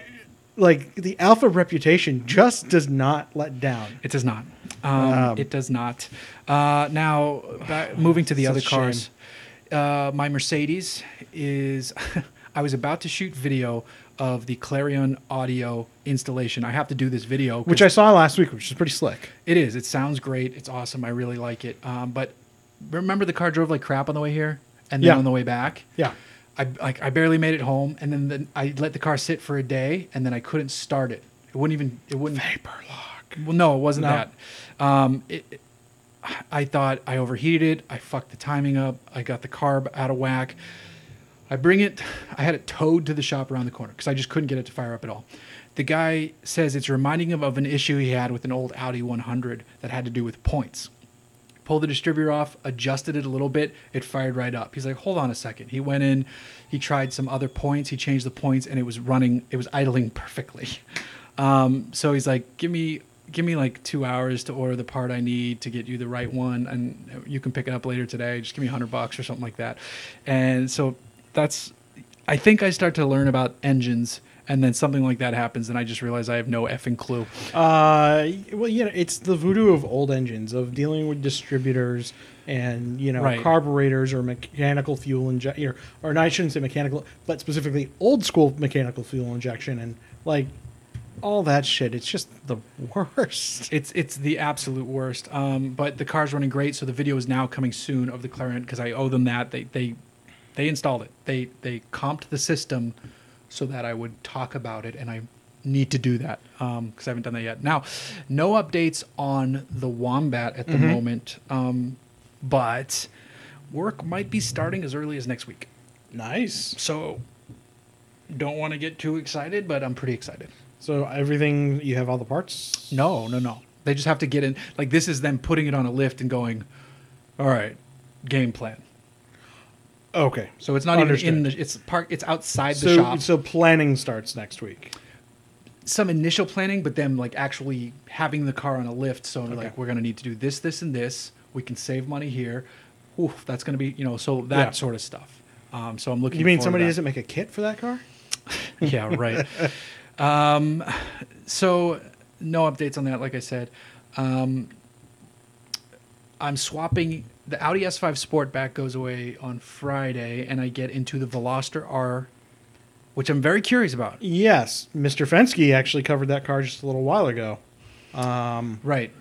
like the Alpha reputation just does not let down. It does not. It does not. Now, moving to the It's a other cars, my Mercedes is. I was about to shoot video of the Clarion audio installation. I have to do this video, Which I saw last week, which is pretty slick. It is. It sounds great. It's awesome. I really like it. But remember, the car drove like crap on the way here, and then on the way back. Yeah. I barely made it home, and then I let the car sit for a day, and then I couldn't start it. It wouldn't Vapor lock. Well, no, it wasn't that. I thought I overheated it. I fucked the timing up. I got the carb out of whack. I had it towed to the shop around the corner because I just couldn't get it to fire up at all. The guy says it's reminding him of an issue he had with an old Audi 100 that had to do with points. Pulled the distributor off, adjusted it a little bit, it fired right up. He's like, hold on a second. He went in, he tried some other points, he changed the points, and it was idling perfectly. So he's like, give me like 2 hours to order the part I need to get you the right one, and you can pick it up later today. Just give me $100 or something like that. And so I think I start to learn about engines, and then something like that happens, and I just realize I have no effing clue. Well, it's the voodoo of old engines, of dealing with distributors and, carburetors or mechanical fuel injection, or no, I shouldn't say mechanical, but specifically old school mechanical fuel injection, and like all that shit. It's just the worst. It's the absolute worst. But the car's running great, so the video is now coming soon of the Clarion because I owe them that. They installed it. They comped the system so that I would talk about it, and I need to do that because I haven't done that yet. Now, no updates on the Wombat at the moment, but work might be starting as early as next week. Nice. So don't want to get too excited, but I'm pretty excited. So everything, you have all the parts? No. They just have to get in. Like, this is them putting it on a lift and going, all right, game plan. Okay. So it's not even in the it's outside the shop. So planning starts next week. Some initial planning, but then like actually having the car on a lift. So like, we're going to need to do this, this, and this. We can save money here. Oof, that's going to be, so that sort of stuff. So I'm looking. You mean somebody doesn't make a kit for that car? Yeah, right. So no updates on that. Like I said, I'm swapping. The Audi S5 Sportback goes away on Friday, and I get into the Veloster R, which I'm very curious about. Yes, Mr. Fensky actually covered that car just a little while ago. Right.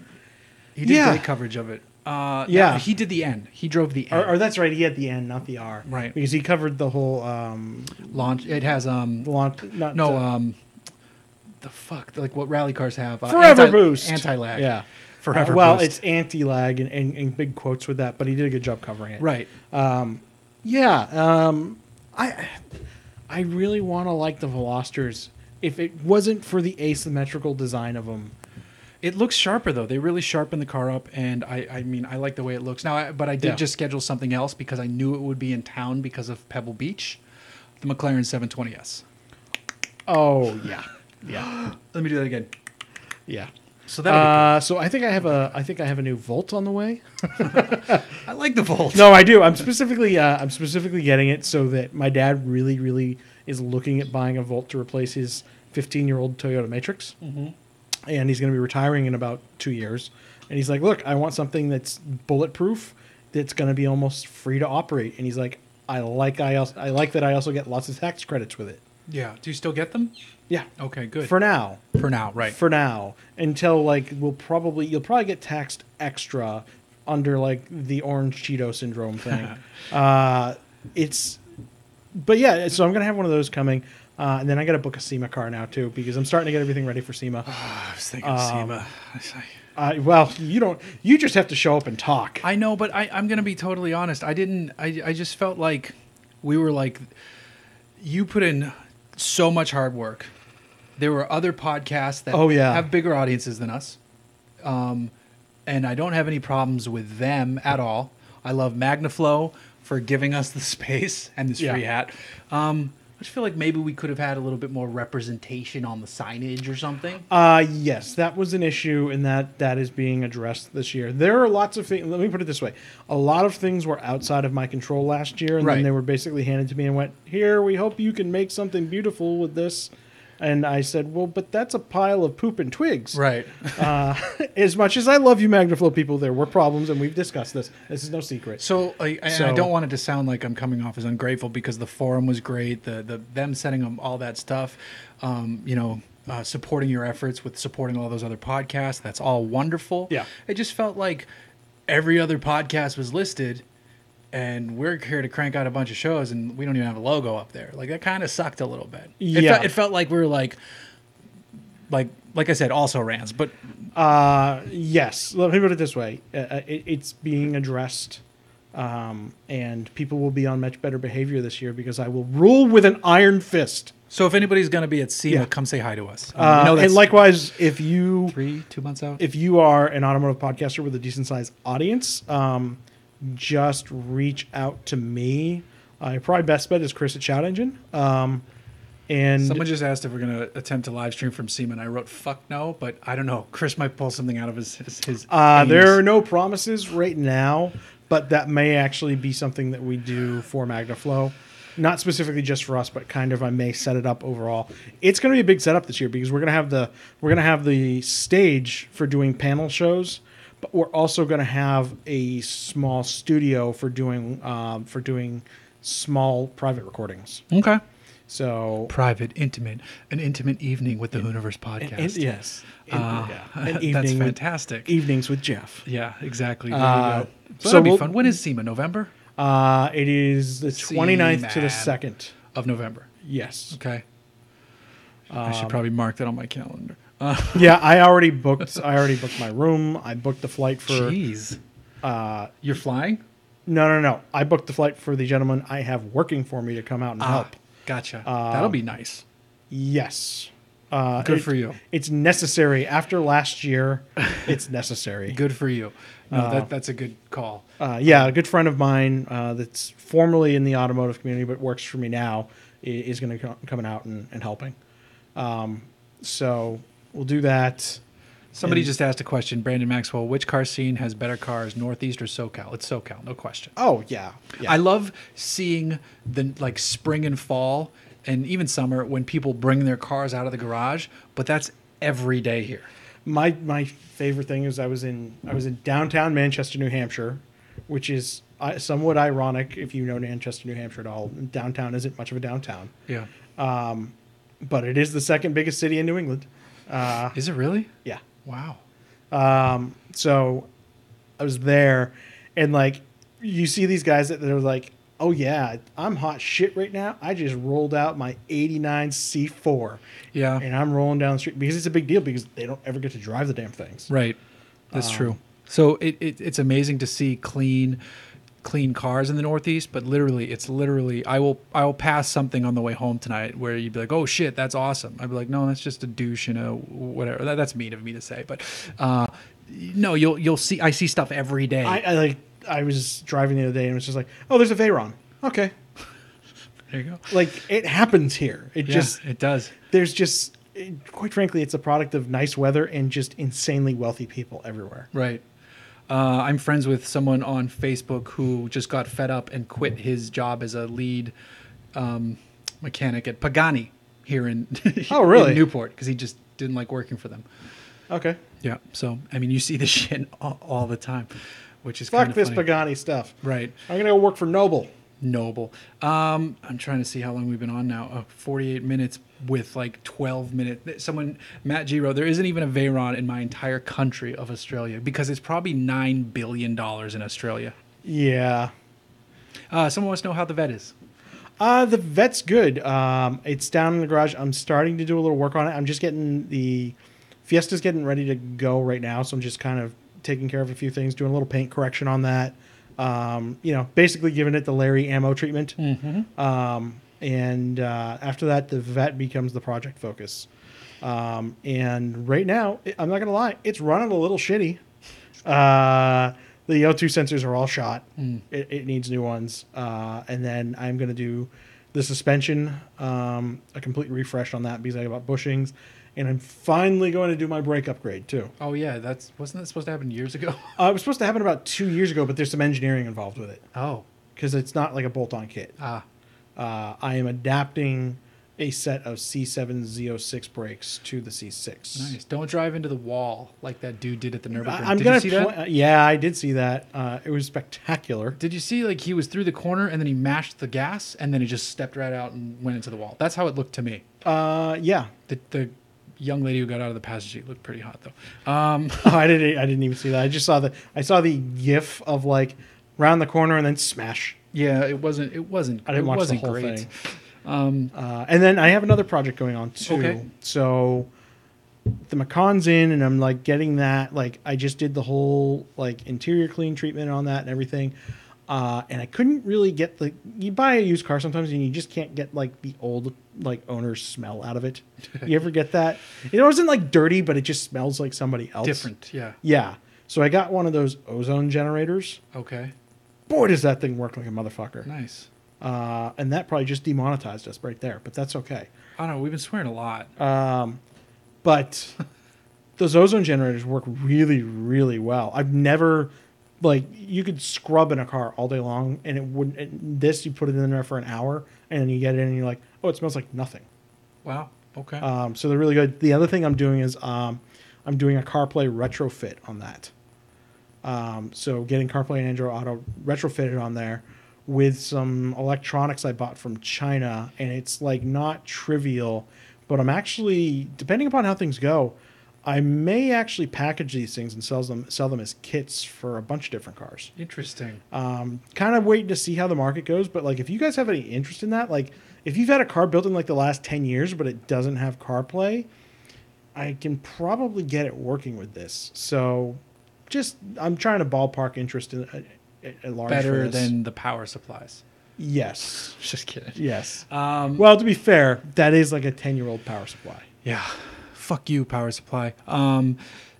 He did great coverage of it. Yeah. He did the N. He drove the N. Or that's right, he had the N, not the R. Right. Because he covered the whole... launch. It has... launch, the fuck? Like what rally cars have? Forever boost. Anti-lag. Yeah. Forever well, boost. it's anti-lag and big quotes with that, but he did a good job covering it. Right. I really want to like the Velosters. If it wasn't for the asymmetrical design of them... It looks sharper, though. They really sharpen the car up, and I mean, I like the way it looks. Now, but I did just schedule something else because I knew it would be in town because of Pebble Beach, the McLaren 720S. Oh, yeah. Yeah. Let me do that again. Yeah. So that. So I think I have a new Volt on the way. I like the Volt. No, I do. I'm specifically getting it so that my dad really, really is looking at buying a Volt to replace his 15-year-old Toyota Matrix. Mm-hmm. And he's going to be retiring in about 2 years. And he's like, look, I want something that's bulletproof, that's going to be almost free to operate. And he's like, I like that I also get lots of tax credits with it. Yeah. Do you still get them? Yeah. Okay, good. For now. Right. For now. Until, like, you'll probably get taxed extra under, like, the orange Cheeto syndrome thing. But yeah, so I'm going to have one of those coming. And then I got to book a SEMA car now too because I'm starting to get everything ready for SEMA. I was thinking SEMA. Well, you don't. You just have to show up and talk. I know, but I'm going to be totally honest. I just felt like we were like, you put in so much hard work. There were other podcasts that have bigger audiences than us, and I don't have any problems with them at all. I love MagnaFlow for giving us the space and this free hat. I just feel like maybe we could have had a little bit more representation on the signage or something. Yes, that was an issue, and that is being addressed this year. There are lots of things. Let me put it this way: a lot of things were outside of my control last year, and Right. then they were basically handed to me and went, "Here, we hope you can make something beautiful with this." And I said, "Well, but that's a pile of poop and twigs." Right. As much as I love you, MagnaFlow people, there were problems, and we've discussed this. This is no secret. So I don't want it to sound like I'm coming off as ungrateful because the forum was great. The them setting them all that stuff, supporting your efforts with supporting all those other podcasts. That's all wonderful. Yeah. It just felt like every other podcast was listed, and we're here to crank out a bunch of shows, and we don't even have a logo up there. Like that kind of sucked a little bit. Yeah. It felt like we were like I said, also rants, but Yes. Let me put it this way: it's being addressed, and people will be on much better behavior this year because I will rule with an iron fist. so if anybody's going to be at SEMA, Yeah. come say hi to us. We know And that's likewise, if you 2 months out. if you are an automotive podcaster with a decent sized audience, just reach out to me. Your probably best bet is Chris at Shout Engine. And Someone just asked if we're going to attempt to live stream from SEMA, and I wrote fuck no, but I don't know. Chris might pull something out of his there anus. are no promises right now, but that may actually be something that we do for MagnaFlow. Not specifically just for us, but kind of I may set it up overall. It's going to be a big setup this year because we're going to have the stage for doing panel shows, but we're also going to have a small studio for doing small private recordings. Okay. So Private, an intimate evening with the Hooniverse podcast. yes, an That's evening fantastic. evenings with Jeff. Yeah, exactly. There you go. So so that'll be we'll- fun. When is SEMA? November It is the 29th to the SEMA. 2nd. of November. Yes. Okay. I should probably mark that on my calendar. Yeah, I already booked my room. I booked the flight for Jeez. You're flying? No. I booked the flight for the gentleman I have working for me to come out and help. Gotcha. That'll be nice. Yes. Good for you. It's necessary. After last year, it's necessary. Good for you. No, that's a good call. Yeah, a good friend of mine that's formerly in the automotive community but works for me now is going to coming out and helping. So we'll do that. Somebody just asked a question, Brandon Maxwell, which car scene has better cars, Northeast or SoCal? It's SoCal, no question. Oh, yeah. I love seeing the spring and fall and even summer when people bring their cars out of the garage, but that's every day here. My favorite thing is I was in downtown Manchester, New Hampshire, which is somewhat ironic if you know Manchester, New Hampshire at all. Downtown isn't much of a downtown, Yeah. but it is the second biggest city in New England. Is it really? Yeah. Wow. So I was there, and like you see these guys that they're like, "Oh yeah, I'm hot shit right now. I just rolled out my '89 C4, Yeah. and I'm rolling down the street because it's a big deal because they don't ever get to drive the damn things." Right. That's true. So it's amazing to see clean cars in the Northeast, but it's literally I will pass something on the way home tonight where you'd be like, oh shit, that's awesome. I'd be like, no, that's just a douche, whatever. That's mean of me to say, but no, you'll see. I see stuff every day. I was driving the other day and it was just like, "Oh, there's a Veyron." Okay, there you go. like it happens here. It It does. There's just quite frankly, it's a product of nice weather and just insanely wealthy people everywhere. Right. I'm friends with someone on Facebook who just got fed up and quit his job as a lead mechanic at Pagani here in, Oh, really? in Newport because he just didn't like working for them. Okay. Yeah. So, I mean, you see this shit all the time, which is Fuck kind of this funny. Pagani stuff. Right. I'm gonna go work for Noble. Noble. I'm trying to see how long we've been on now. 48 minutes with like 12 minutes. Matt G. wrote, there isn't even a Veyron in my entire country of Australia because it's probably $9 billion in Australia. Yeah. Someone wants to know how the vet is. The vet's good. It's down in the garage. I'm starting to do a little work on it. I'm just getting the Fiesta's getting ready to go right now, so I'm just kind of taking care of a few things, doing a little paint correction on that. Basically giving it the Larry ammo treatment. Mm-hmm. And after that, the vet becomes the project focus. And right now, I'm not going to lie, it's running a little shitty. The O2 sensors are all shot. It needs new ones. And then I'm going to do The suspension, a complete refresh on that because I got bushings. And I'm finally going to do my brake upgrade, too. Oh, yeah. Wasn't that supposed to happen years ago? It was supposed to happen about 2 years ago, but there's some engineering involved with it. Oh. Because it's not like a bolt-on kit. Ah. I am adapting a set of C7 Z06 brakes to the C6. Nice. Don't drive into the wall like that dude did at the Nürburgring. I'm Did gonna you see that? Yeah, I did see that. It was spectacular. Did you see, like, he was through the corner and then he mashed the gas and then he just stepped right out and went into the wall? That's how it looked to me. Yeah. The young lady who got out of the passenger seat looked pretty hot, though. I didn't even see that. I just saw the GIF of like round the corner and then smash. Yeah, it wasn't. I didn't watch the whole great. thing. And then I have another project going on too. Okay. So the Macan's in, and I'm like getting that. Like I just did the whole like interior clean treatment on that and everything. And I couldn't really get you buy a used car sometimes and you just can't get like the old like owner's smell out of it. You ever get that? It wasn't like dirty, but it just smells like somebody else. Different, yeah. Yeah. So I got one of those ozone generators. Okay. Boy, does that thing work like a motherfucker. Nice. And that probably just demonetized us right there, but that's okay. I don't know. We've been swearing a lot. But those ozone generators work really, really well. I've never, like, you could scrub in a car all day long, and it wouldn't. This, you put it in there for an hour, and then you get it in, and you're like, oh, it smells like nothing. Wow. Okay. So they're really good. The other thing I'm doing is I'm doing a CarPlay retrofit on that. So getting CarPlay and Android Auto retrofitted on there with some electronics I bought from China, and it's like not trivial, but I'm actually, depending upon how things go, I may actually package these things and sell them as kits for a bunch of different cars. Interesting. Kind of waiting to see how the market goes, but like if you guys have any interest in that, like if you've had a car built in like the last 10 years but it doesn't have CarPlay, I can probably get it working with this. So just I'm trying to ballpark interest in a large Better than the power supplies. Yes. Just kidding. Yes. Well, to be fair, that is like a 10-year-old power supply. Yeah. Fuck you, power supply.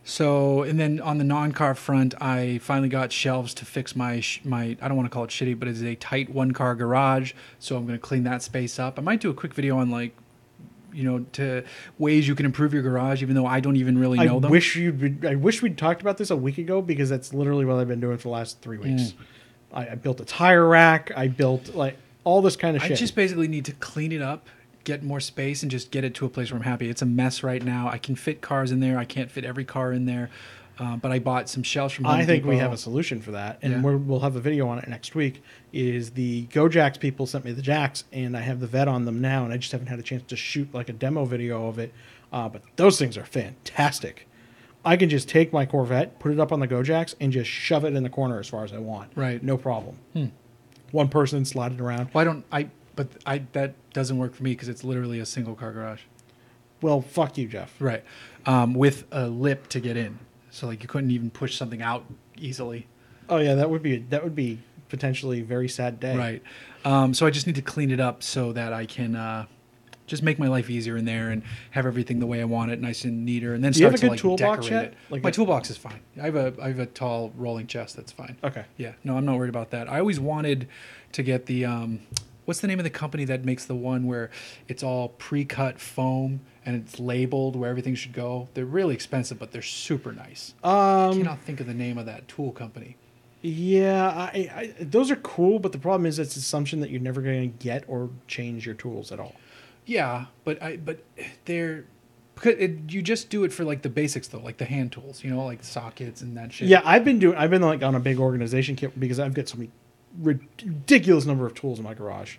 So, and then on the non-car front, I finally got shelves to fix my I don't want to call it shitty, but it's a tight one-car garage. So I'm going to clean that space up. I might do a quick video on like, to ways you can improve your garage, even though I don't even really know them. I wish we'd talked about this a week ago, because that's literally what I've been doing for the last 3 weeks. I built a tire rack. I built like all this kind of shit. I just basically need to clean it up, get more space, and just get it to a place where I'm happy. It's a mess right now. I can fit cars in there. I can't fit every car in there. But I bought some shelves from Home I think Depot. we have a solution for that, and Yeah. we'll have a video on it next week. Is the GoJacks people sent me the jacks, and I have the vet on them now, and I just haven't had a chance to shoot like a demo video of it. But those things are fantastic. I can just take my Corvette, put it up on the GoJacks, and just shove it in the corner as far as I want. Right. No problem. One person slide it around. Why don't I? But that doesn't work for me because it's literally a single car garage. Well, fuck you, Jeff. Right. With a lip to get in. So like you couldn't even push something out easily. Oh yeah, that would be potentially a very sad day. Right. So I just need to clean it up so that I can just make my life easier in there and have everything the way I want it, nice and neater, and then Do you start have a to good like toolbox decorate yet? it. Like My toolbox is fine. I have a tall rolling chest that's fine. Okay. Yeah. No, I'm not worried about that. I always wanted to get the what's the name of the company that makes the one where it's all pre-cut foam and it's labeled where everything should go? They're really expensive, but they're super nice. I cannot think of the name of that tool company. Yeah, I those are cool, but the problem is it's an assumption that you're never going to get or change your tools at all. Yeah, but they're because you just do it for like the basics though, like the hand tools, like sockets and that shit. Yeah, I've been like on a big organization kit because I've got so many ridiculous number of tools in my garage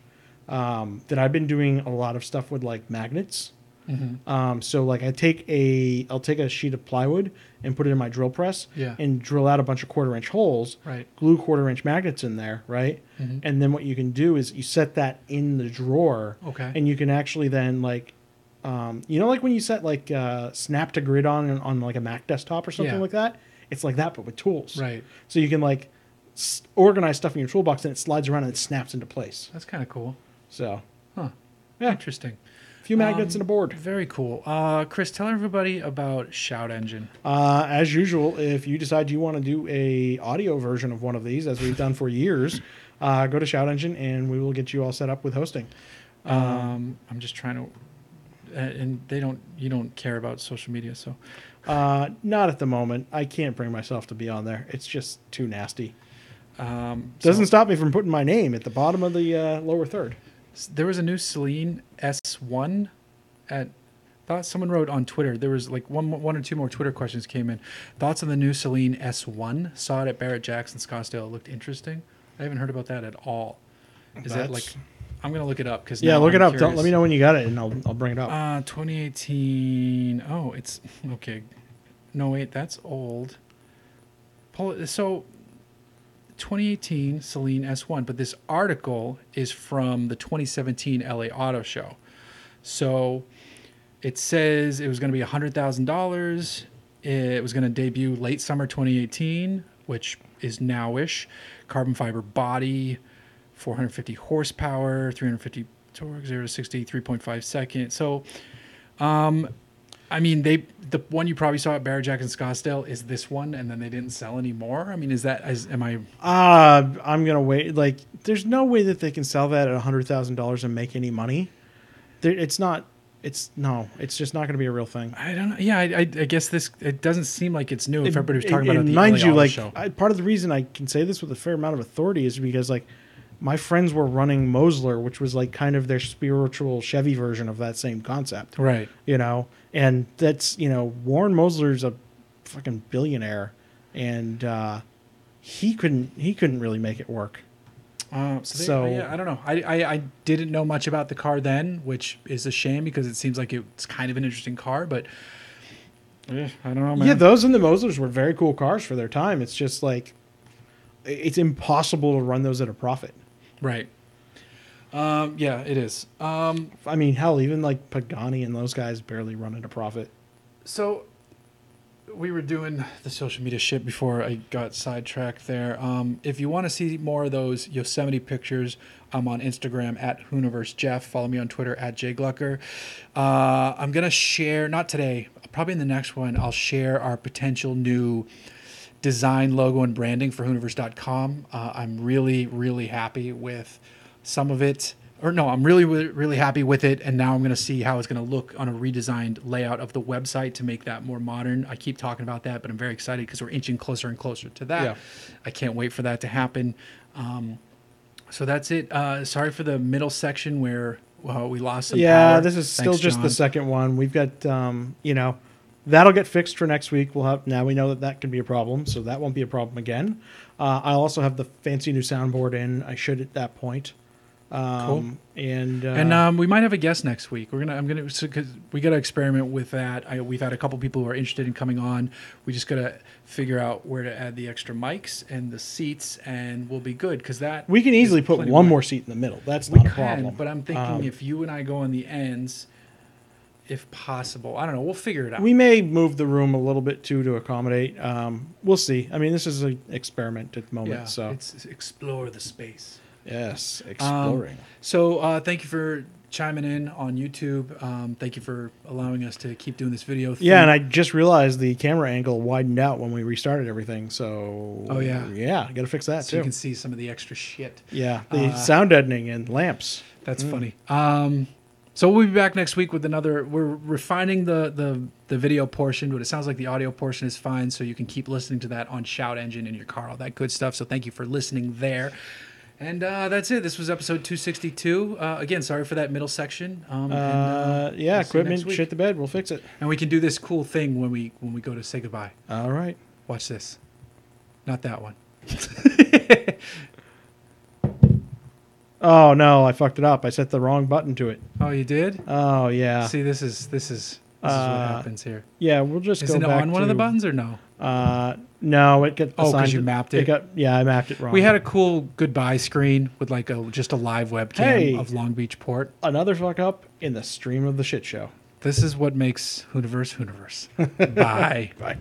that I've been doing a lot of stuff with like magnets. Mm-hmm. So like I'll take a sheet of plywood and put it in my drill press and drill out a bunch of 1/4-inch holes, right? Glue 1/4-inch magnets in there, right? Mm-hmm. And then what you can do is you set that in the drawer, okay? And you can actually then like, like when you set like snap to grid on like a Mac desktop or something like that, it's like that but with tools, right? So you can like organize stuff in your toolbox and it slides around and it snaps into place. That's kind of cool. So, yeah, interesting. Few magnets and a board. Very cool. Chris, tell everybody about Shout Engine. As usual, if you decide you want to do a audio version of one of these, as we've done for years, go to Shout Engine and we will get you all set up with hosting. I'm just trying to, and you don't care about social media, so. Not at the moment. I can't bring myself to be on there. It's just too nasty. Doesn't Doesn't stop me from putting my name at the bottom of the lower third. There was a new Saline S1 thought someone wrote on Twitter. There was like one or two more Twitter questions came in. Thoughts on the new Saline S1? Saw it at Barrett Jackson Scottsdale. It looked interesting. I haven't heard about that at all. Is that like? I'm gonna look it up because look it up. Let me know when you got it, and I'll bring it up. 2018. Oh, it's okay. No, wait, that's old. So 2018 Saline S1, but this article is from the 2017 LA Auto Show. So it says it was going to be $100,000. It was going to debut late summer 2018, which is nowish. Carbon fiber body, 450 horsepower, 350 torque, 0 to 60, 3.5 seconds. So, I mean, the one you probably saw at Barrett Jackson Scottsdale is this one, and then they didn't sell any more. I mean, am I? I'm gonna wait. Like, there's no way that they can sell that at $100,000 and make any money. It's not. It's just not gonna be a real thing. I don't know. Yeah, I guess it doesn't seem like it's new. If everybody was talking about it, at the mind you, LA like show. part of the reason I can say this with a fair amount of authority is because like my friends were running Mosler, which was like kind of their spiritual Chevy version of that same concept. Right. You know, and that's, Warren Mosler's a fucking billionaire, and he couldn't really make it work. I don't know. I didn't know much about the car then, which is a shame because it seems like it's kind of an interesting car, but I don't know, man. Yeah, those and the Moslers were very cool cars for their time. It's just like it's impossible to run those at a profit. Right. Yeah, it is. I mean, hell, even like Pagani and those guys barely run at a profit. So we were doing the social media shit before I got sidetracked there. If you want to see more of those Yosemite pictures, I'm on Instagram at Hooniverse Jeff. Follow me on Twitter at JGlucker. I'm going to share, not today, probably in the next one, I'll share our potential new design, logo, and branding for Hooniverse.com. I'm really, really happy with some of it. I'm really, really happy with it. And now I'm going to see how it's going to look on a redesigned layout of the website to make that more modern. I keep talking about that, but I'm very excited because we're inching closer and closer to that. Yeah. I can't wait for that to happen. So that's it. Sorry for the middle section where we lost some power. This is still just the second one. We've got, that'll get fixed for next week. Now we know that can be a problem, so that won't be a problem again. I'll also have the fancy new soundboard in. I should at that point. Cool. And we might have a guest next week. Because we got to experiment with that. We've had a couple people who are interested in coming on. We just got to figure out where to add the extra mics and the seats, and we'll be good because that we can easily put one more seat in the middle. That's not a problem. But I'm thinking if you and I go on the ends, if possible, I don't know. We'll figure it out. We may move the room a little bit too to accommodate. We'll see. I mean, this is an experiment at the moment, so it's explore the space. Yes, exploring. So thank you for chiming in on YouTube. Thank you for allowing us to keep doing this video thing. Yeah, and I just realized the camera angle widened out when we restarted everying. So I got to fix that too. You can see some of the extra shit. Yeah, the sound deadening and lamps. That's funny. So we'll be back next week with another. We're refining the video portion, but it sounds like the audio portion is fine. So you can keep listening to that on Shout Engine in your car, all that good stuff. So thank you for listening there. And that's it. This was episode 262. Again, sorry for that middle section. We'll equipment, shit the bed. We'll fix it. And we can do this cool thing when we go to say goodbye. All right. Watch this. Not that one. Oh no, I fucked it up. I set the wrong button to it. Oh, you did? Oh yeah. See, this is what happens here. Yeah, we'll just go back. Is it on one of the buttons or no? No, it got assigned. Because you mapped it. I mapped it wrong. We had a cool goodbye screen with like just a live webcam of Long Beach Port. Another fuck up in the stream of the shit show. This is what makes Hooniverse. Bye. Bye.